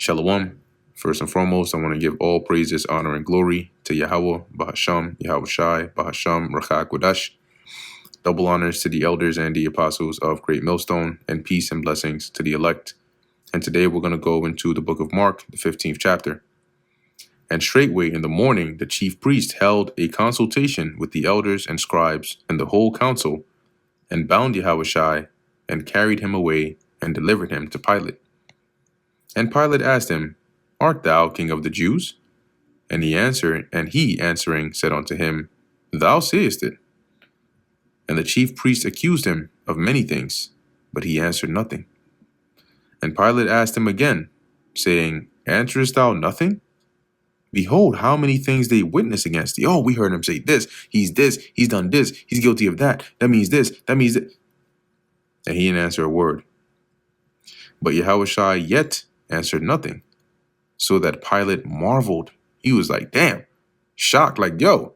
Shalom. First and foremost, I want to give all praises, honor, and glory to Yahweh, Bahasham, Yahweh Shai, Bahasham, Rachak Wadash. Double honors to the elders and the apostles of Great Millstone, and peace and blessings to the elect. And today we're going to go into the book of Mark, the 15th chapter. And straightway in the morning, the chief priest held a consultation with the elders and scribes and the whole council, and bound Yahweh Shai, and carried him away, and delivered him to Pilate. And Pilate asked him, Art thou king of the Jews? And he answering said unto him, Thou sayest it. And the chief priest accused him of many things, but he answered nothing. And Pilate asked him again, saying, Answerest thou nothing? Behold, how many things they witness against thee. Oh, we heard him say this, he's done this, he's guilty of that, that means this, that means that. And he didn't answer a word. But Yahweh Shai yet answered nothing, so that Pilate marveled. He was like, damn, shocked, like, yo.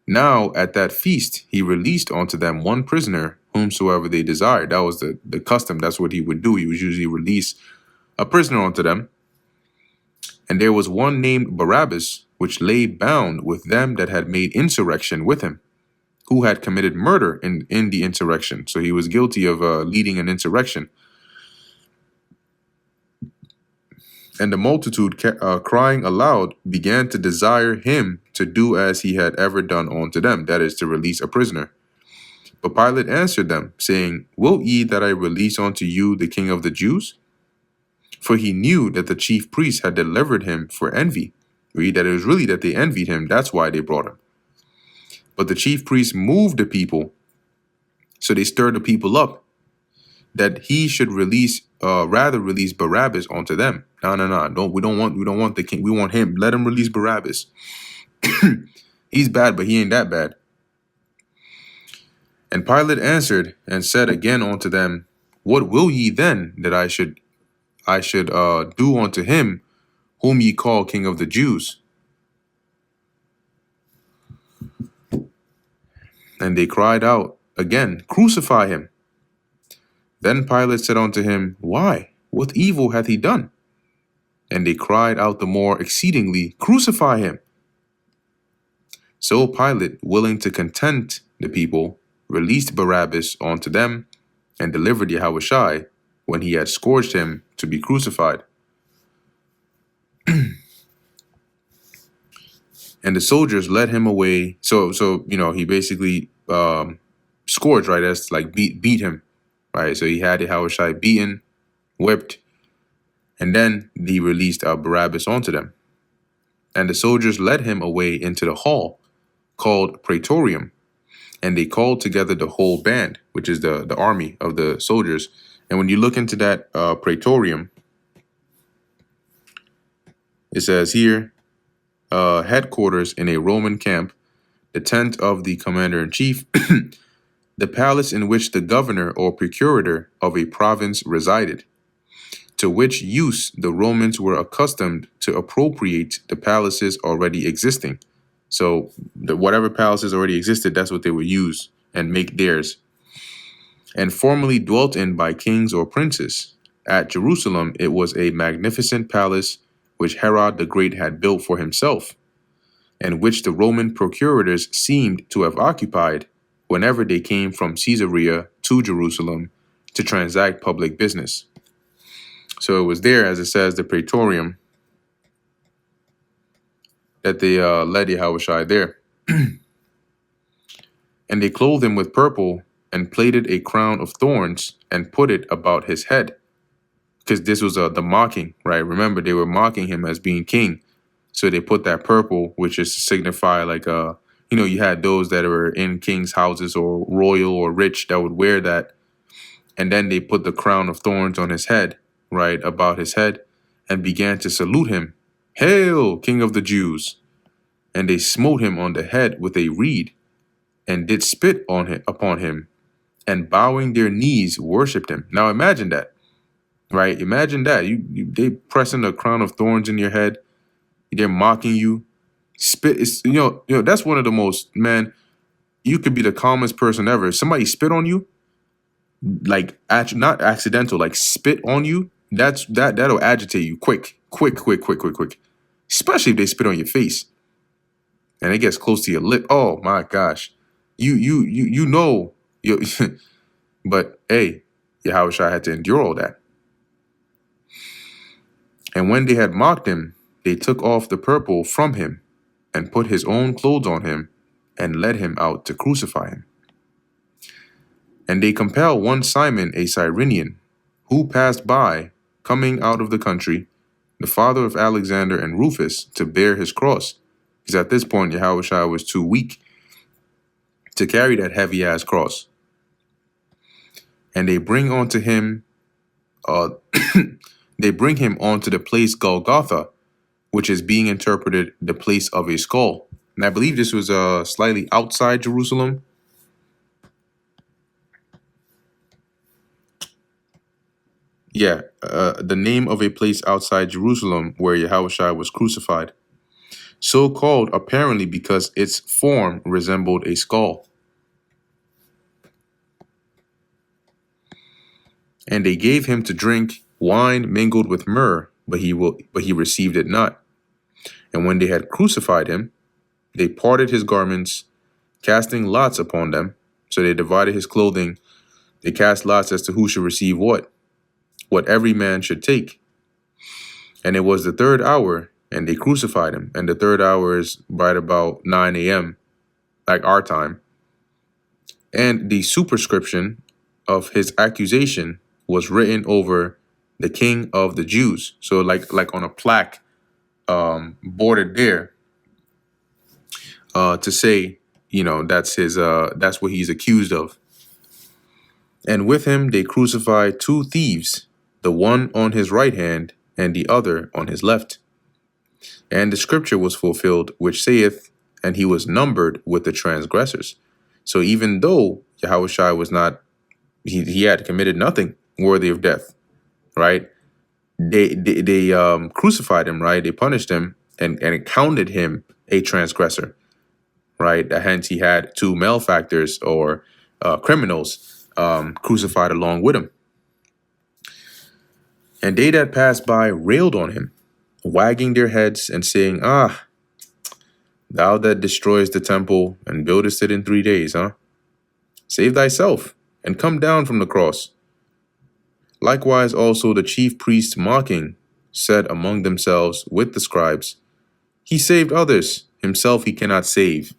Now at that feast, he released unto them one prisoner, whomsoever they desired. That was the custom. That's what he would do. He would usually release a prisoner unto them. And there was one named Barabbas, which lay bound with them that had made insurrection with him, who had committed murder in the insurrection. So he was guilty of leading an insurrection. And the multitude, crying aloud, began to desire him to do as he had ever done unto them, that is, to release a prisoner. But Pilate answered them, saying, Will ye that I release unto you the king of the Jews? For he knew that the chief priests had delivered him for envy. Read that it was really that they envied him. That's why they brought him. But the chief priests moved the people, so they stirred the people up, that he should rather release Barabbas onto them. No. We don't want the king. We want him. Let him release Barabbas. He's bad, but he ain't that bad. And Pilate answered and said again unto them, What will ye then that I should do unto him whom ye call king of the Jews? And they cried out again, Crucify him. Then Pilate said unto him, Why? What evil hath he done? And they cried out the more exceedingly, Crucify him. So Pilate, willing to content the people, released Barabbas unto them, and delivered Yahweh Shai, when he had scourged him, to be crucified. And the soldiers led him away. So he basically scourged, right? That's like beat him, right? So he had Yahweh Shai beaten, whipped, and then he released Barabbas onto them. And the soldiers led him away into the hall, called Praetorium, and they called together the whole band, which is the army of the soldiers. And when you look into that Praetorium, it says here, headquarters in a Roman camp, the tent of the commander-in-chief, the palace in which the governor or procurator of a province resided, to which use the Romans were accustomed to appropriate the palaces already existing. So whatever palaces already existed, that's what they would use and make theirs. And formerly dwelt in by kings or princes. At Jerusalem, it was a magnificent palace which Herod the Great had built for himself, and which the Roman procurators seemed to have occupied whenever they came from Caesarea to Jerusalem to transact public business. So it was there, as it says, the Praetorium, that they led Yahweh Shai there. And they clothed him with purple, and plaited a crown of thorns, and put it about his head. Because this was the mocking, right? Remember, they were mocking him as being king. So they put that purple, which is to signify like, you had those that were in king's houses or royal or rich that would wear that. And then they put the crown of thorns on his head, right, about his head, and began to salute him. Hail, King of the Jews! And they smote him on the head with a reed, and did spit upon him, and bowing their knees worshipped him. Now imagine that, right? Imagine that. They pressing a crown of thorns in your head. They're mocking you. Spit is, that's one of the most, man, you could be the calmest person ever. If somebody spit on you, like not accidental, like spit on you, that'll agitate you quick, quick, quick, quick, quick, quick. Especially if they spit on your face and it gets close to your lip. Oh my gosh. You know you but hey, Yahushua had to endure all that. And when they had mocked him, they took off the purple from him and put his own clothes on him and led him out to crucify him. And they compelled one Simon, a Cyrenian, who passed by, coming out of the country, the father of Alexander and Rufus, to bear his cross. Because at this point, Yahushua was too weak to carry that heavy-ass cross. And they bring onto him, they bring him onto the place Golgotha, which is being interpreted the place of a skull. And I believe this was slightly outside Jerusalem. Yeah, the name of a place outside Jerusalem where Yahushua was crucified. So called apparently because its form resembled a skull. And they gave him to drink wine mingled with myrrh, but he received it not. And when they had crucified him, they parted his garments, casting lots upon them. So they divided his clothing. They cast lots as to who should receive what every man should take. And it was the 3rd hour, and they crucified him. And the 3rd hour is right about 9 a.m., like our time. And the superscription of his accusation was written over the King of the Jews. So like on a plaque bordered there to say, that's that's what he's accused of. And with him they crucified 2 thieves, the one on his right hand and the other on his left. And the scripture was fulfilled, which saith, and he was numbered with the transgressors. So even though Yahushua was not, he had committed nothing worthy of death, right? They crucified him, right? They punished him and counted him a transgressor, right? Hence he had 2 malefactors or criminals crucified along with him. And they that passed by railed on him, wagging their heads and saying, "Ah, thou that destroyest the temple and buildest it in 3 days, huh? Save thyself and come down from the cross." Likewise also the chief priests mocking said among themselves with the scribes, "He saved others, himself he cannot save."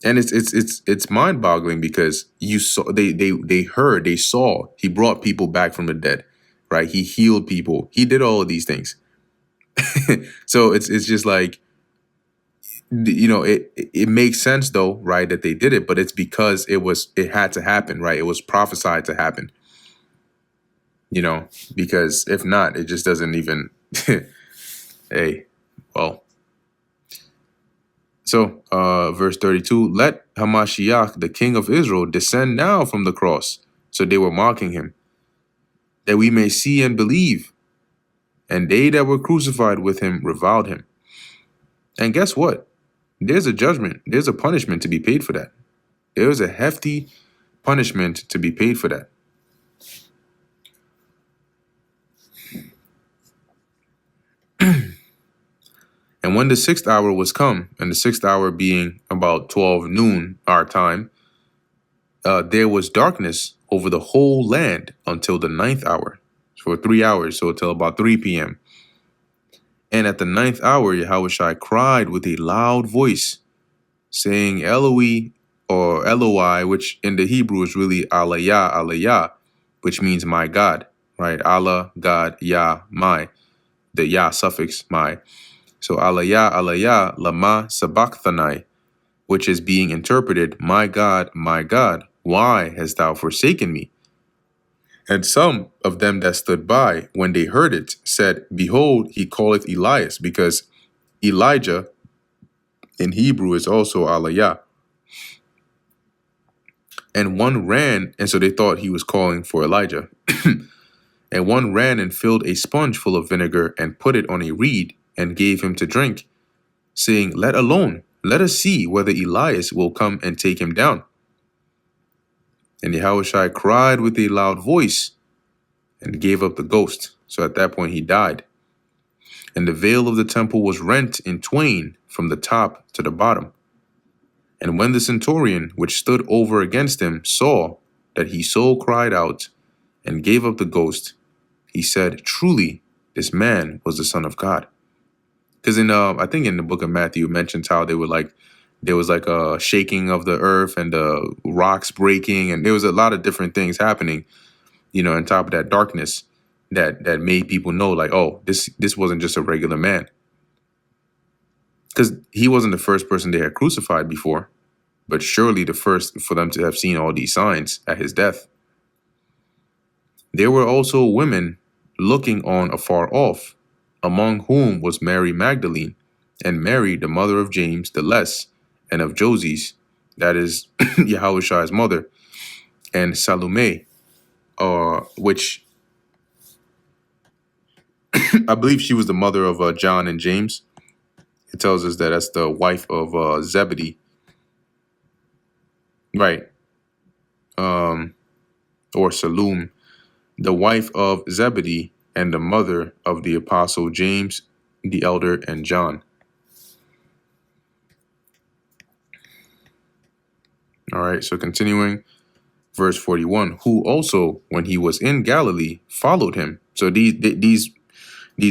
And it's mind-boggling because you saw they saw he brought people back from the dead, right? He healed people. He did all of these things. So it's just like, it makes sense though, right, that they did it, but it's because it had to happen, right? It was prophesied to happen. Because if not, it just doesn't even hey, well. So, verse 32, let Hamashiach, the king of Israel, descend now from the cross. So they were mocking him, that we may see and believe. And they that were crucified with him reviled him. And guess what? There's a judgment. There's a punishment to be paid for that. There's a hefty punishment to be paid for that. And when the 6th hour was come, and the 6th hour being about 12 noon our time, there was darkness over the whole land until the 9th hour, for 3 hours, so till about 3 p.m. And at the 9th hour, Yahushua cried with a loud voice, saying, Eloi, or Eloi, which in the Hebrew is really Alayah, Alayah, which means my God, right? Allah, God, Yah, my, the Yah suffix, my. So Alayah, Alayah, Lama Sabachthani, which is being interpreted, my God, why hast thou forsaken me? And some of them that stood by, when they heard it, said, Behold, he calleth Elias, because Elijah in Hebrew is also Alayah. And one ran, and so they thought he was calling for Elijah. And one ran and filled a sponge full of vinegar and put it on a reed and gave him to drink, saying, Let alone, let us see whether Elias will come and take him down. And Yahushua cried with a loud voice and gave up the ghost. So at that point, he died. And the veil of the temple was rent in twain from the top to the bottom. And when the centurion, which stood over against him, saw that he so cried out and gave up the ghost, he said, truly, this man was the Son of God. Because I think in the book of Matthew, it mentions how there was like a shaking of the earth and the rocks breaking, and there was a lot of different things happening, on top of that darkness that made people know, like, oh, this wasn't just a regular man. Because he wasn't the first person they had crucified before, but surely the first for them to have seen all these signs at his death. There were also women looking on afar off, among whom was Mary Magdalene, and Mary, the mother of James the Less, and of Joses, that is Yahushua's mother, and Salome, which I believe she was the mother of John and James. It tells us that that's the wife of Zebedee. Right. Or Salome, the wife of Zebedee and the mother of the apostle James the elder and John. All right, so continuing, verse 41, who also, when he was in Galilee, followed him. So these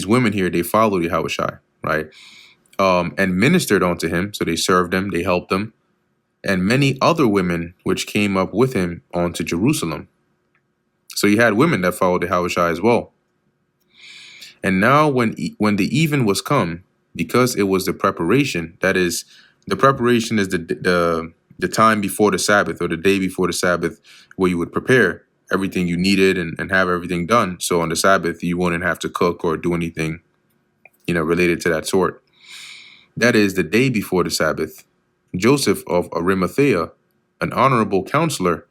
women here, they followed Yahushua, right? And ministered unto him. So they served him, they helped him. And many other women which came up with him unto Jerusalem. So you had women that followed Yahushua as well. And now when the even was come, because it was the preparation, that is, the preparation is the time before the Sabbath, or the day before the Sabbath, where you would prepare everything you needed and have everything done. So on the Sabbath, you wouldn't have to cook or do anything, related to that sort. That is the day before the Sabbath. Joseph of Arimathea, an honorable counselor,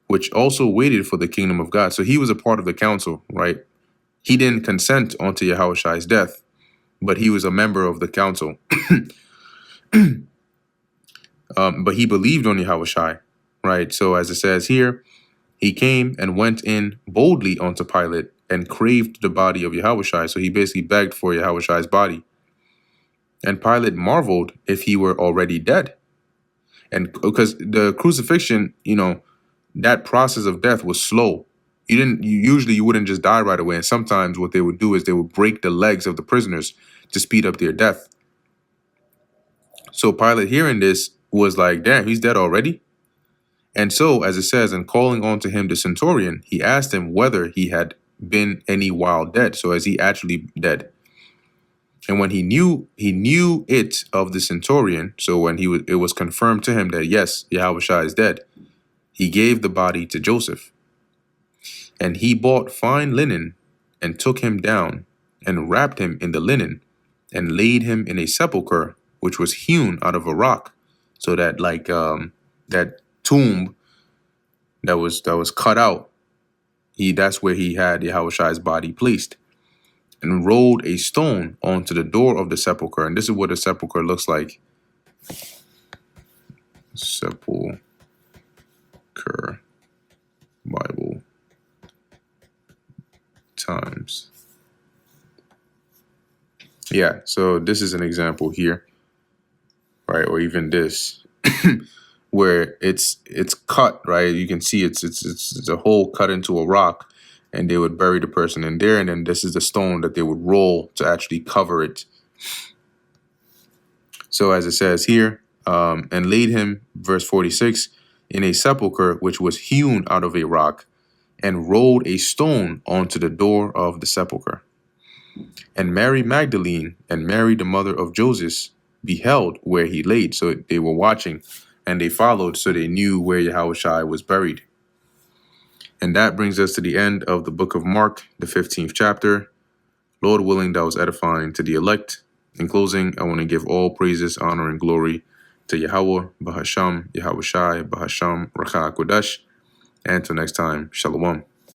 which also waited for the kingdom of God. So he was a part of the council, right? He didn't consent unto Yahushua's death, but he was a member of the council. But he believed on Yahushua, right? So as it says here, he came and went in boldly unto Pilate and craved the body of Yahushua. So he basically begged for Yahushua's body. And Pilate marveled if he were already dead. And because the crucifixion, that process of death was slow. You wouldn't just die right away. And sometimes what they would do is they would break the legs of the prisoners to speed up their death. So Pilate, hearing this, was like, damn, he's dead already. And so, as it says, and calling on to him the centurion, he asked him whether he had been any while dead. So is he actually dead? And when he knew it of the centurion, so when it was confirmed to him that yes, Yahushua is dead, he gave the body to Joseph. And he bought fine linen and took him down and wrapped him in the linen and laid him in a sepulchre which was hewn out of a rock. So that that tomb that was cut out, that's where he had Yahushua's body placed, and rolled a stone onto the door of the sepulchre. And this is what a sepulchre looks like. Sepulchre Bible times. Yeah, so this is an example here, right? Or even this, where it's cut, right? You can see it's a hole cut into a rock, and they would bury the person in there, and then this is the stone that they would roll to actually cover it. So as it says here, and laid him, verse 46, in a sepulchre which was hewn out of a rock, and rolled a stone onto the door of the sepulchre. And Mary Magdalene and Mary, the mother of Joses, beheld where he laid. So they were watching, and they followed, so they knew where Yahushua was buried. And that brings us to the end of the book of Mark, the 15th chapter. Lord willing, that was edifying to the elect. In closing, I want to give all praises, honor, and glory to Yahweh, Bahasham, Yahushai, Bahasham, Rakha Kodesh. And until next time, Shalom.